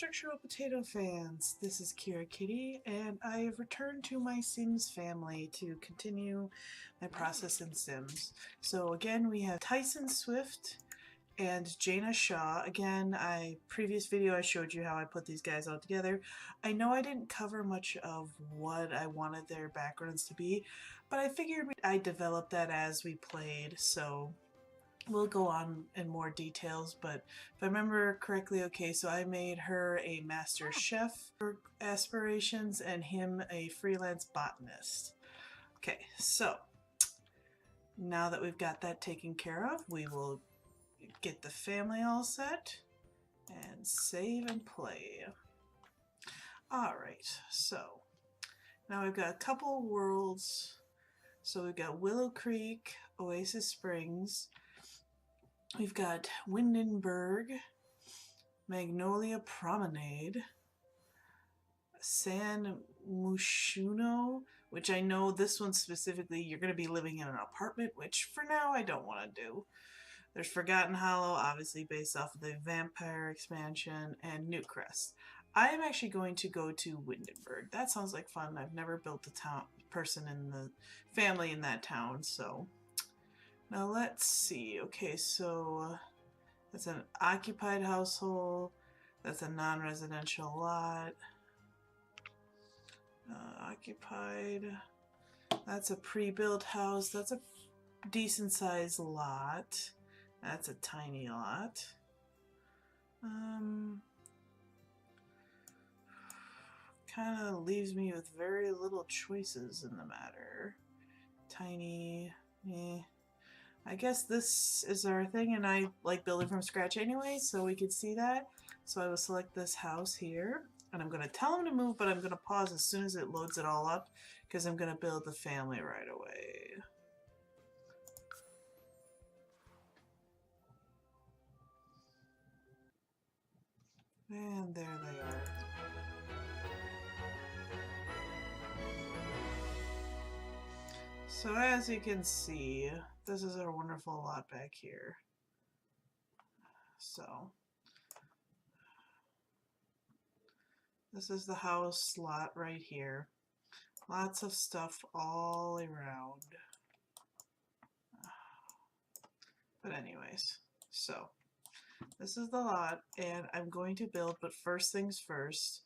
Structural Potato fans, this is Kirakitty, and I have returned to my Sims family to continue my process in Sims. So again, we have Tyson Swift and Jana Shaw. Again, previous video I showed you how I put these guys all together. I know I didn't cover much of what I wanted their backgrounds to be, but I figured I'd develop that as we played, so we'll go on in more details. But if I remember correctly, okay, so I made her a master chef for aspirations and him a freelance botanist. Okay, so now that we've got that taken care of, we will get the family all set and save and play. Alright, so now we've got a couple worlds. So we've got Willow Creek, Oasis Springs, we've got Windenburg, Magnolia Promenade, San Mushuno, which I know this one specifically you're going to be living in an apartment, which for now I don't want to do. There's Forgotten Hollow, obviously based off of the Vampire expansion, and Newcrest. I am actually going to go to Windenburg. That sounds like fun. I've never built a person in the family in that town, so now let's see. Okay, so that's an occupied household. That's a non-residential lot. Occupied. That's a pre-built house. That's a decent sized lot. That's a tiny lot. Kind of leaves me with very little choices in the matter. Tiny, I guess this is our thing, and I like building from scratch anyway, so we could see that. So I will select this house here, and I'm going to tell him to move, but I'm going to pause as soon as it loads it all up, because I'm going to build the family right away. And there they are. So as you can see, this is our wonderful lot back here. So this is the house lot right here. Lots of stuff all around. But anyways, so this is the lot, and I'm going to build, but first things first,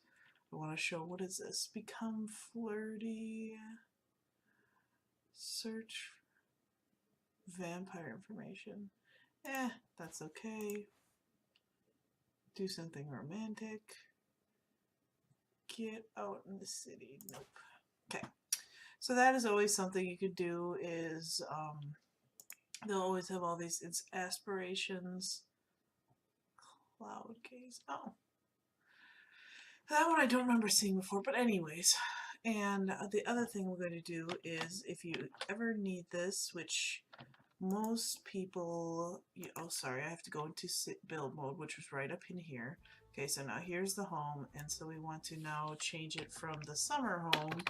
I want to show, what is this? Become flirty. Search vampire information. That's okay. Do something romantic. Get out in the city. Nope. Okay. So that is always something you could do, is they'll always have all these aspirations. Cloud gaze. Oh. That one I don't remember seeing before, but anyways. And the other thing we're going to do is, if you ever need this, which most people, oh sorry, I have to go into build mode, which was right up in here. Okay, so now here's the home, and so we want to now change it from the summer home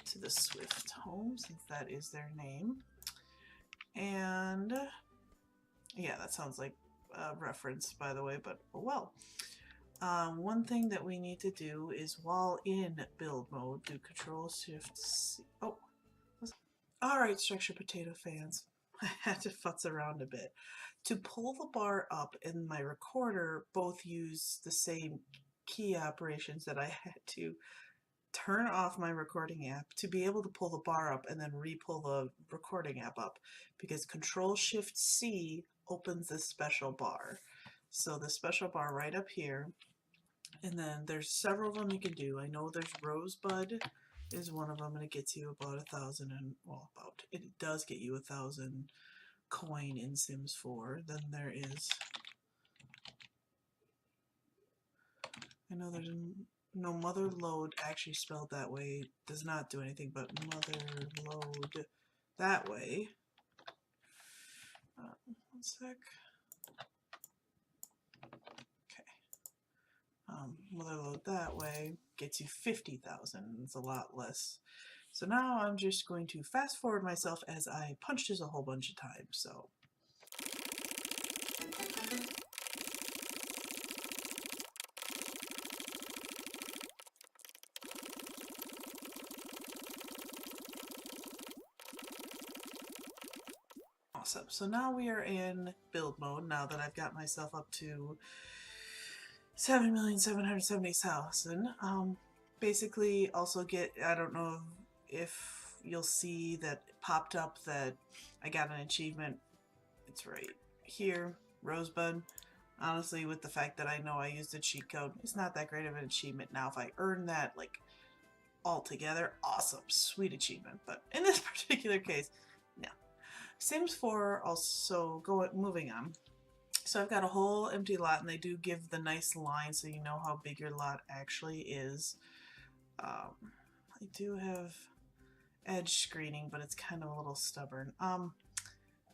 to the Swift home, since that is their name. And yeah, that sounds like a reference, by the way, but oh well. One thing that we need to do is, while in build mode, do Control-Shift-C. Oh, alright, Structure Potato fans. I had to futz around a bit. To pull the bar up and my recorder both use the same key operations, that I had to turn off my recording app to be able to pull the bar up and then re-pull the recording app up, because Control-Shift-C opens this special bar. So the special bar right up here, and then there's several of them you can do. I know there's Rosebud is one of them, and it gets you about 1,000, and well, it does get you 1,000 coin in Sims 4. Then there is, I know there's no Mother Load, actually spelled that way, does not do anything, but Mother Load that way. One sec. Mother Load that way gets you 50,000. It's a lot less. So now I'm just going to fast forward myself as I punched this a whole bunch of times. So Awesome. So now we are in build mode now that I've got myself up to 7,770,000. Basically also get, I don't know if you'll see that it popped up that I got an achievement. It's right here, Rosebud. Honestly, with the fact that I know I used a cheat code, it's not that great of an achievement. Now, if I earn that, like, all together, awesome, sweet achievement. But in this particular case, no. Sims 4 also, moving on. So I've got a whole empty lot, and they do give the nice line so you know how big your lot actually is. I do have edge screening, but it's kind of a little stubborn.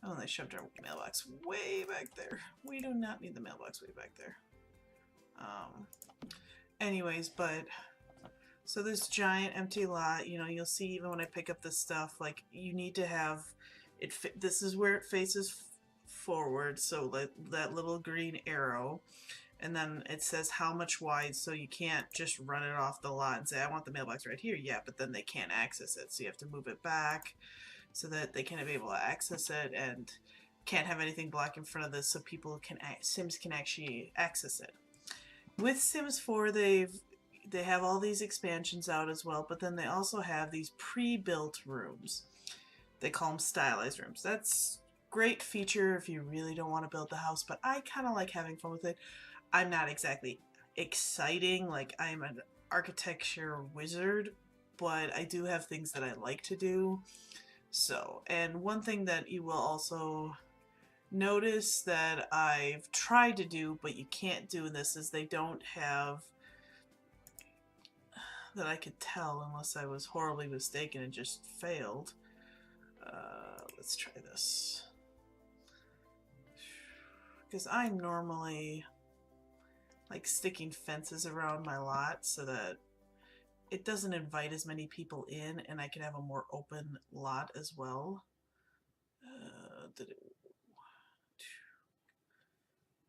Oh, they shoved our mailbox way back there. We do not need the mailbox way back there. Anyways, but so this giant empty lot, you know, you'll see even when I pick up this stuff, like you need to have it. This is where it faces forward, so like that little green arrow, and then it says how much wide, so you can't just run it off the lot and say I want the mailbox right here. Yeah, but then they can't access it, so you have to move it back so that they can be able to access it, and can't have anything block in front of this so people can, Sims can actually access it. With Sims 4, they have all these expansions out as well, but then they also have these pre-built rooms. They call them stylized rooms. That's great feature if you really don't want to build the house, but I kind of like having fun with it. I'm not exactly exciting, like I'm an architecture wizard, but I do have things that I like to do. So, and one thing that you will also notice that I've tried to do, but you can't do this, is they don't have, that I could tell unless I was horribly mistaken and just failed. Let's try this. Because I normally like sticking fences around my lot so that it doesn't invite as many people in and I can have a more open lot as well.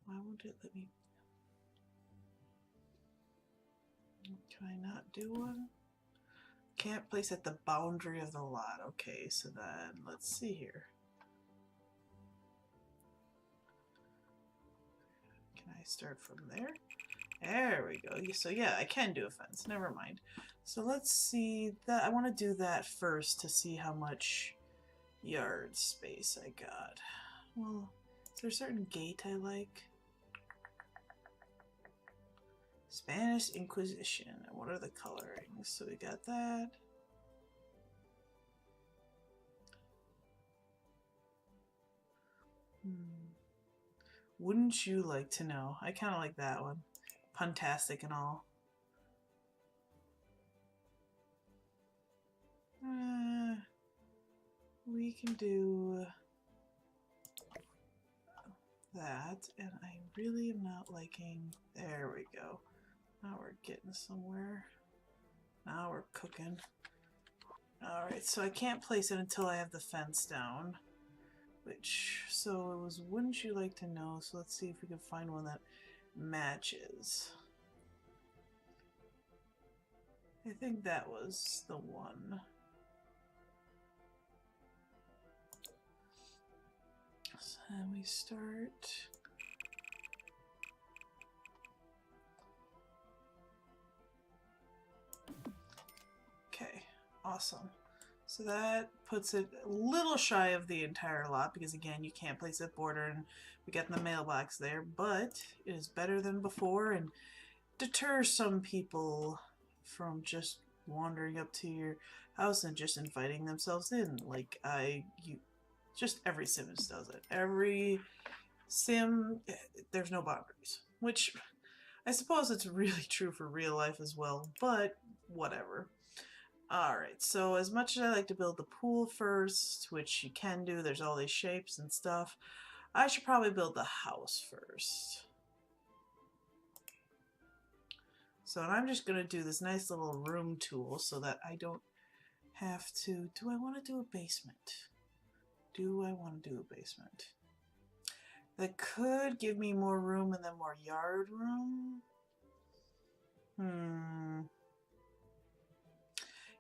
Why won't it let me? Can I not do one? Can't place at the boundary of the lot. Okay, so then let's see here. Can I start from there? There we go. So yeah, I can do a fence. Never mind. So let's see that. I want to do that first to see how much yard space I got. Well, is there a certain gate I like? Spanish Inquisition. What are the colorings? So we got that. Wouldn't you like to know? I kind of like that one. Puntastic and all. We can do that, and I really am not liking. There we go. Now we're getting somewhere. Now we're cooking. Alright, so I can't place it until I have the fence down. Which, so it was wouldn't you like to know? So let's see if we can find one that matches. I think that was the one. So we start. Okay, awesome. So that puts it a little shy of the entire lot because again you can't place a border and we got the mailbox there, but it is better than before and deters some people from just wandering up to your house and just inviting themselves in. Like just every Sims does it. Every Sim, there's no boundaries, which I suppose it's really true for real life as well, but whatever. Alright, so as much as I like to build the pool first, which you can do, there's all these shapes and stuff, I should probably build the house first. So I'm just going to do this nice little room tool so that I don't have to... Do I want to do a basement? Do I want to do a basement? That could give me more room and then more yard room.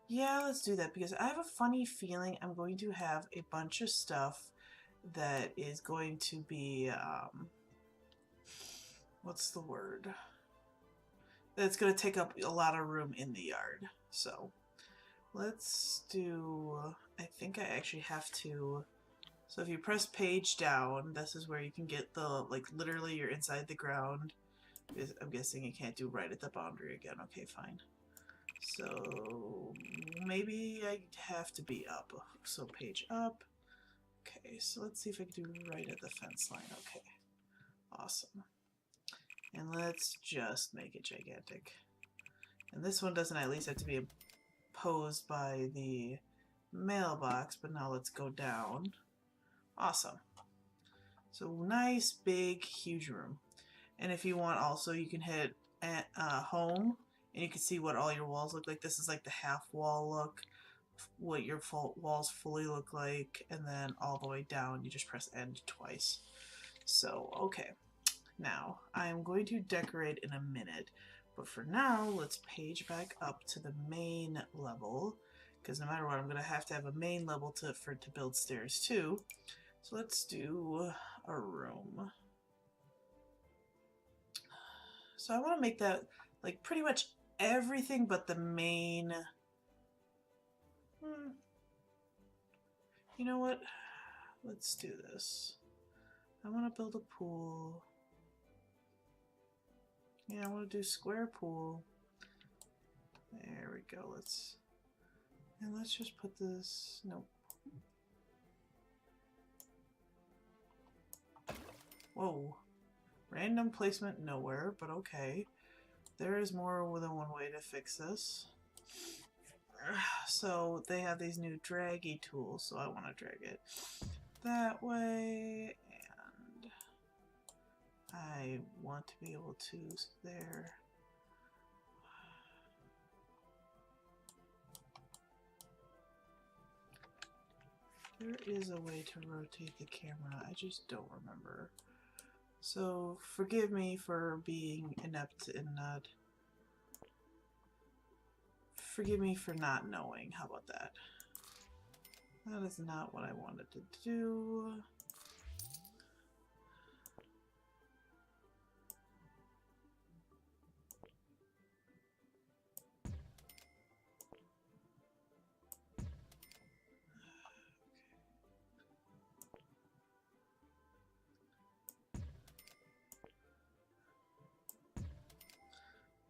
Yeah, let's do that because I have a funny feeling I'm going to have a bunch of stuff that is going to be, what's the word? That's going to take up a lot of room in the yard. So let's do, I think I actually have to, so if you press page down, this is where you can get the, like, literally you're inside the ground. I'm guessing you can't do right at the boundary again. Okay, fine. So maybe I have to be up. So page up. Okay, so let's see if I can do right at the fence line. Okay, awesome. And let's just make it gigantic. And this one doesn't at least have to be opposed by the mailbox, but now let's go down. Awesome. So nice, big, huge room. And if you want also, you can hit home, and you can see what all your walls look like. This is like the half wall look, what your walls fully look like, and then all the way down, you just press end twice. So, okay. Now, I'm going to decorate in a minute, but for now, let's page back up to the main level, because no matter what, I'm going to have a main level to build stairs too. So let's do a room. So I want to make that like pretty much everything but the main. You know what? Let's do this. I want to build a pool. Yeah, I want to do square pool. There we go. Let's just put this. Nope. Whoa. Random placement nowhere, but okay. There is more than one way to fix this. So they have these new draggy tools, so I want to drag it that way, and I want to be able to there. There is a way to rotate the camera, I just don't remember. So forgive me for being inept and not. Forgive me for not knowing. How about that? That is not what I wanted to do.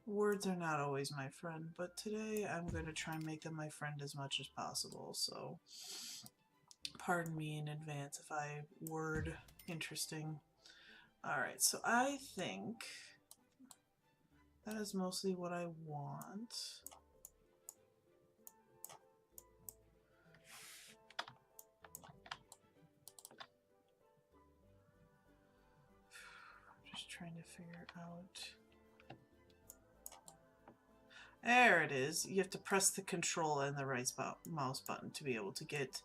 Words are not always my friend, but today I'm going to try and make them my friend as much as possible, so pardon me in advance if I word interesting. Alright, so I think that is mostly what I want. I'm just trying to figure out. There it is. You have to press the control and the right mouse button to be able to get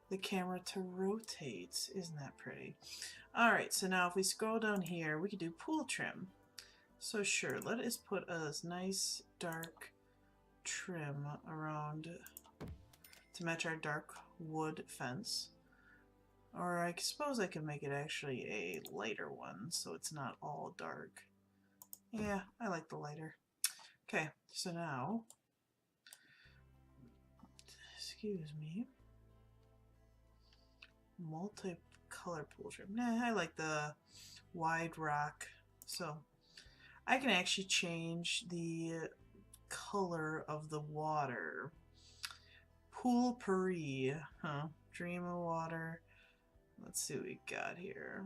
the camera to rotate. Isn't that pretty? Alright, so now if we scroll down here, we could do pool trim. So sure, let us put a nice dark trim around to match our dark wood fence. Or I suppose I can make it actually a lighter one so it's not all dark. Yeah, I like the lighter. Okay, so now, excuse me, multicolor pool trim. Nah, I like the wide rock. So I can actually change the color of the water. Pool Paris, huh? Dream of water. Let's see what we got here.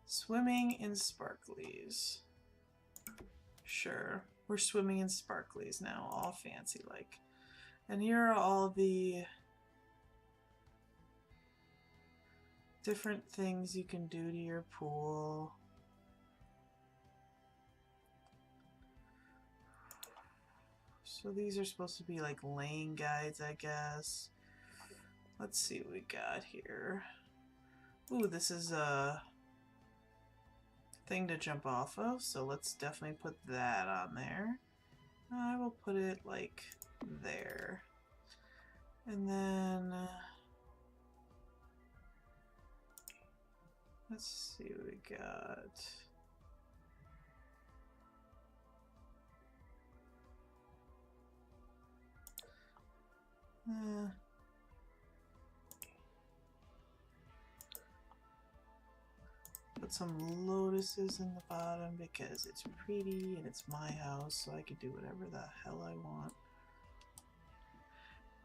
Swimming in sparklies. Sure, we're swimming in sparklies now, all fancy like. And here are all the different things you can do to your pool. So these are supposed to be like lane guides, I guess. Let's see what we got here. Ooh, this is a thing to jump off of, so let's definitely put that on there. I will put it like there. And then Let's see what we got. Put some lotuses in the bottom because it's pretty and it's my house, so I can do whatever the hell I want.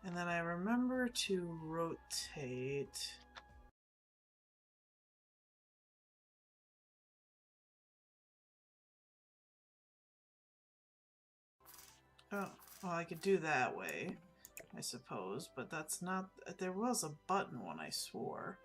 And then I remember to rotate. Oh, well, I could do that way, I suppose, but that's not... There was a button when I swore.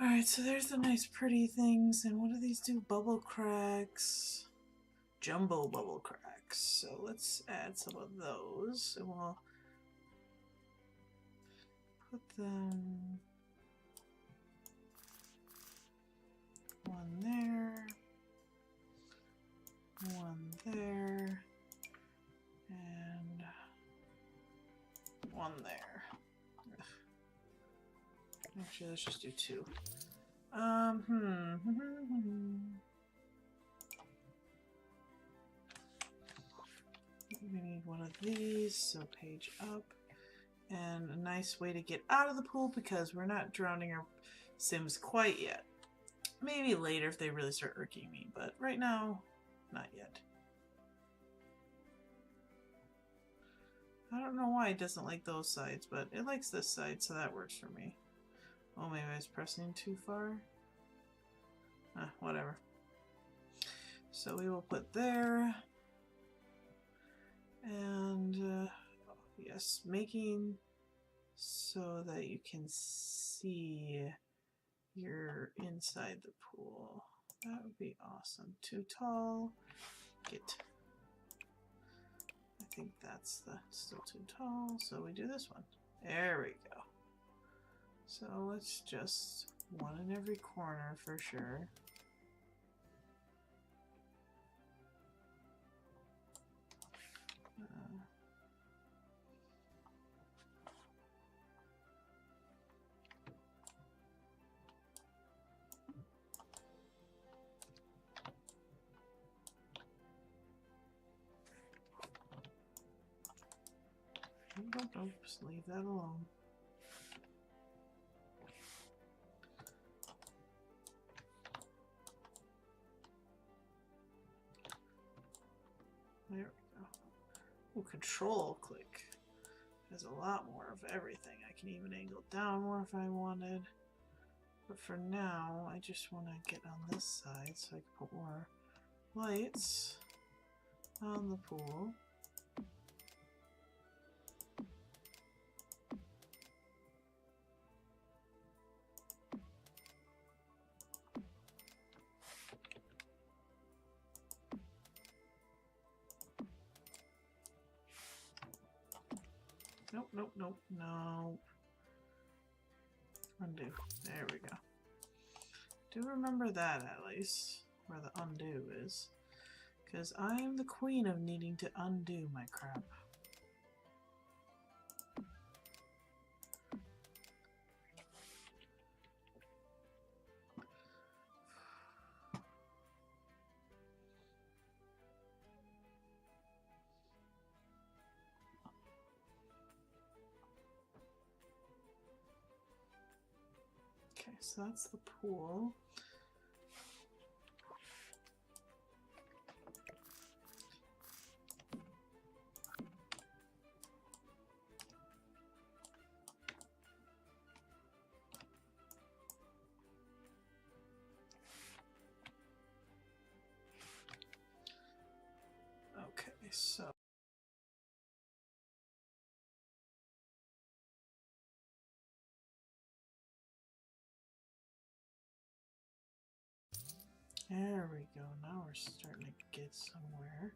Alright, so there's the nice pretty things, and what do these do? Bubble cracks. Jumbo bubble cracks. So let's add some of those, and we'll put them one there, one there, and one there. Actually, let's just do two. We need one of these, so page up. And a nice way to get out of the pool because we're not drowning our Sims quite yet. Maybe later if they really start irking me, but right now, not yet. I don't know why it doesn't like those sides, but it likes this side, so that works for me. Oh, maybe I was pressing too far. Whatever. So we will put there. And, yes, making so that you can see you're inside the pool. That would be awesome. Too tall. Get. I think that's still too tall, so we do this one. There we go. So let's just one in every corner for sure. Don't just leave that alone. There we go. Ooh, control click. There's a lot more of everything. I can even angle down more if I wanted. But for now, I just want to get on this side so I can put more lights on the pool. Nope, nope, nope, no. Undo. There we go. Do remember that at least, where the undo is. Because I am the queen of needing to undo my crap. Okay, so that's the pool. so there we go. Now we're starting to get somewhere.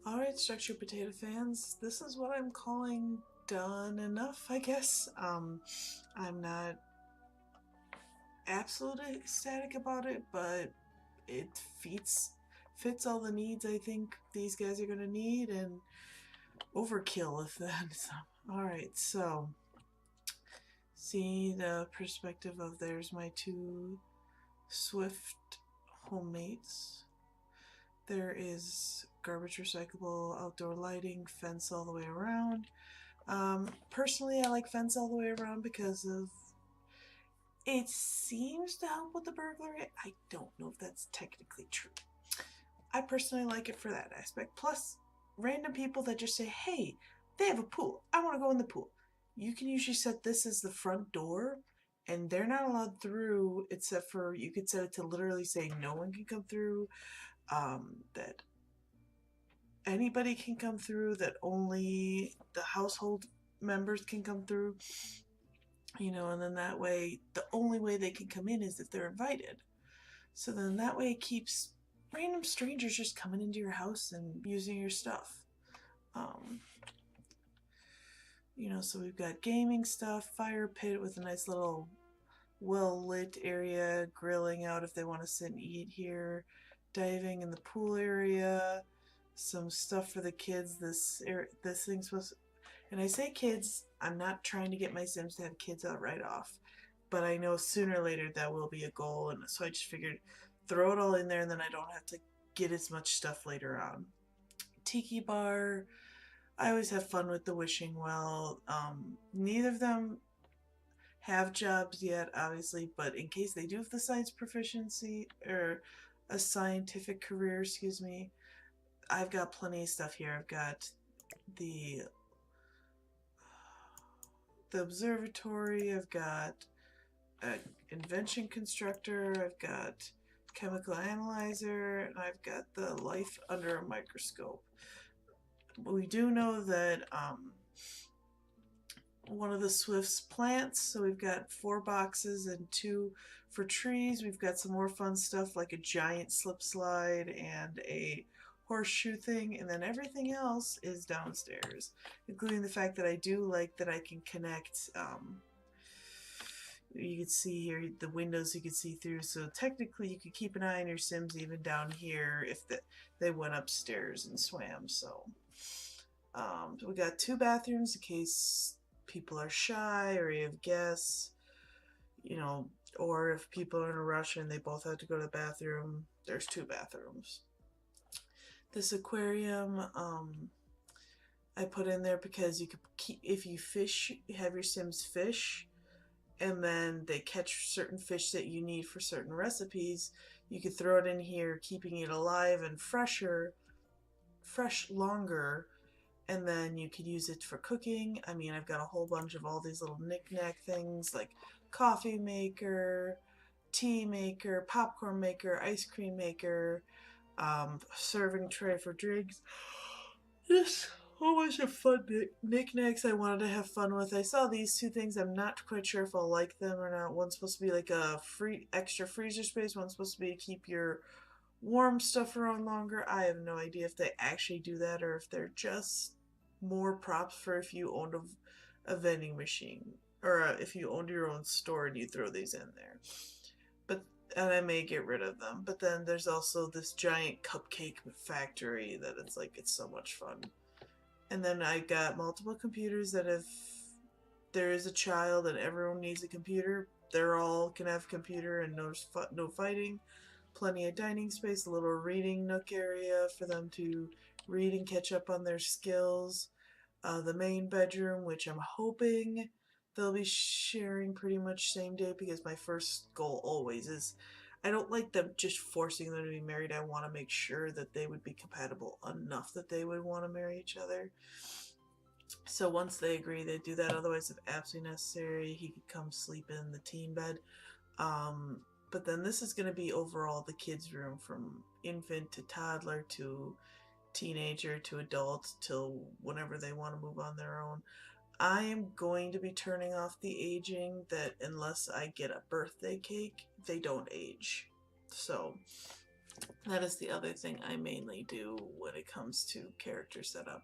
Alright, Structured Potato fans, this is what I'm calling done enough, I guess. I'm not absolutely ecstatic about it, but it fits all the needs I think these guys are gonna need, and overkill if that. Alright, so see the perspective of there's my two Swift homemates. There is garbage recyclable, outdoor lighting, fence all the way around. Personally, I like fence all the way around because of it seems to help with the burglary. I don't know if that's technically true. I personally like it for that aspect. Plus, random people that just say, hey, they have a pool. I want to go in the pool. You can usually set this as the front door, and they're not allowed through except for you could set it to literally say no one can come through, that anybody can come through, that only the household members can come through, and then that way, the only way they can come in is if they're invited. So then that way it keeps random strangers just coming into your house and using your stuff. Um, so we've got gaming stuff, fire pit with a nice little well-lit area, grilling out if they want to sit and eat here, diving in the pool area, some stuff for the kids. This thing's supposed to, and I say kids, I'm not trying to get my Sims to have kids out right off, but I know sooner or later that will be a goal, and so I just figured throw it all in there and then I don't have to get as much stuff later on. Tiki bar, I always have fun with the wishing well. Neither of them have jobs yet, obviously, but in case they do have the science proficiency or a scientific career, excuse me, I've got plenty of stuff here. I've got the observatory, I've got an invention constructor, I've got chemical analyzer, and I've got the life under a microscope. We do know that one of the Swifts plants, so we've got 4 boxes and 2 for trees. We've got some more fun stuff like a giant slip slide and a horseshoe thing, and then everything else is downstairs, including the fact that I do like that I can connect, you can see here the windows you can see through, so technically you could keep an eye on your Sims even down here if they went upstairs and swam. So we got 2 bathrooms in case people are shy or you have guests, or if people are in a rush and they both have to go to the bathroom, there's 2 bathrooms. This aquarium, I put in there because you could keep, if you fish, have your Sims fish, and then they catch certain fish that you need for certain recipes, you could throw it in here, keeping it alive and fresh longer, and then you could use it for cooking. I mean, I've got a whole bunch of all these little knick-knack things like coffee maker, tea maker, popcorn maker, ice cream maker, serving tray for drinks. Just a whole bunch of fun knickknacks I wanted to have fun with. I saw these 2 things. I'm not quite sure if I'll like them or not. One's supposed to be like a extra freezer space. One's supposed to be to keep your warm stuff around longer. I have no idea if they actually do that or if they're just more props for if you owned a vending machine, or if you owned your own store and you throw these in there. And I may get rid of them. But then there's also this giant cupcake factory that it's so much fun. And then I got multiple computers that if there is a child and everyone needs a computer, they're all can have a computer and no fighting. Plenty of dining space, a little reading nook area for them to read and catch up on their skills. The main bedroom, which I'm hoping they'll be sharing pretty much same day, because my first goal always is I don't like them just forcing them to be married. I want to make sure that they would be compatible enough that they would want to marry each other. So once they agree, they do that. Otherwise, if absolutely necessary, he could come sleep in the teen bed. But then this is going to be overall the kids' room, from infant to toddler to teenager to adult till whenever they want to move on their own. I am going to be turning off the aging, that unless I get a birthday cake, they don't age. So That is the other thing I mainly do when it comes to character setup.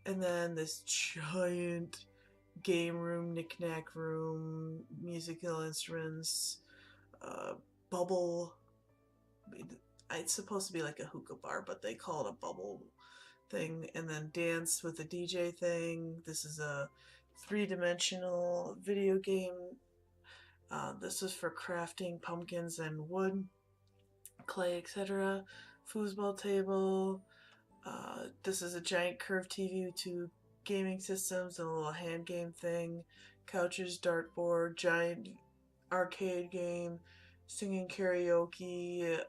And then this giant game room, knickknack room, musical instruments, uh, bubble. It's supposed to be like a hookah bar, but they call it a bubble thing. And then dance with the DJ thing. This is a three-dimensional video game. This is for crafting pumpkins and wood, clay, etc. Foosball table. This is a giant curved TV with two gaming systems and a little hand game thing. Couches, dartboard, giant arcade game, singing karaoke,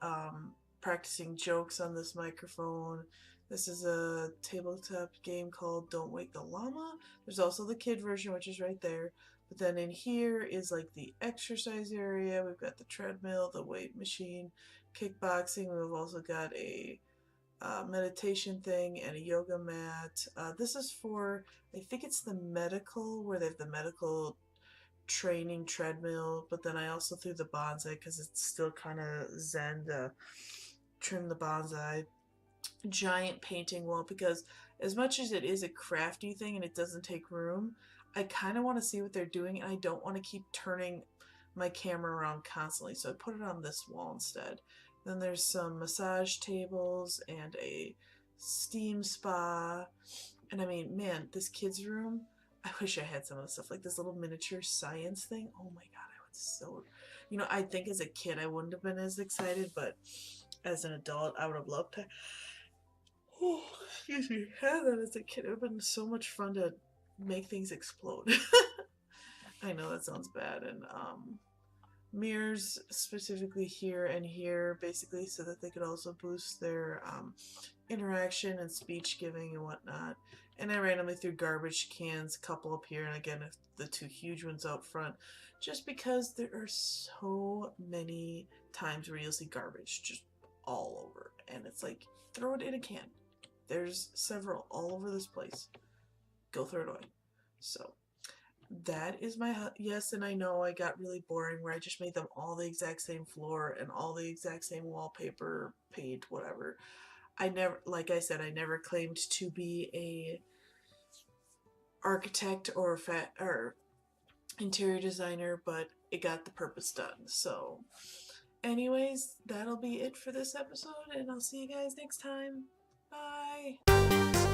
practicing jokes on this microphone. This is a tabletop game called Don't Wake the Llama. There's also the kid version, which is right there. But then in here is like the exercise area. We've got the treadmill, the weight machine, kickboxing. We've also got a meditation thing and a yoga mat. This is for, I think it's the medical, where they have the medical training treadmill, but then I also threw the bonsai because it's still kind of zen to trim the bonsai. Giant painting wall, because as much as it is a crafty thing and it doesn't take room, I kind of want to see what they're doing and I don't want to keep turning my camera around constantly, so I put it on this wall instead. Then there's some massage tables and a steam spa. And I mean, man, this kid's room, I wish I had some of the stuff, like this little miniature science thing. Oh my god, I would so, I think as a kid I wouldn't have been as excited, but as an adult I would have loved to, oh, excuse me, have that as a kid. It would have been so much fun to make things explode. I know that sounds bad. And mirrors specifically here and here, basically so that they could also boost their interaction and speech giving and whatnot. And I randomly threw garbage cans, a couple up here, and again the two huge ones out front, just because there are so many times where you'll see garbage just all over, and it's like, throw it in a can. There's several all over this place. Go throw it away. So that is my yes. And I know I got really boring where I just made them all the exact same floor and all the exact same wallpaper, paint, whatever. I never, like I said, I never claimed to be a architect or interior designer, but it got the purpose done. So anyways, that'll be it for this episode, and I'll see you guys next time. Bye.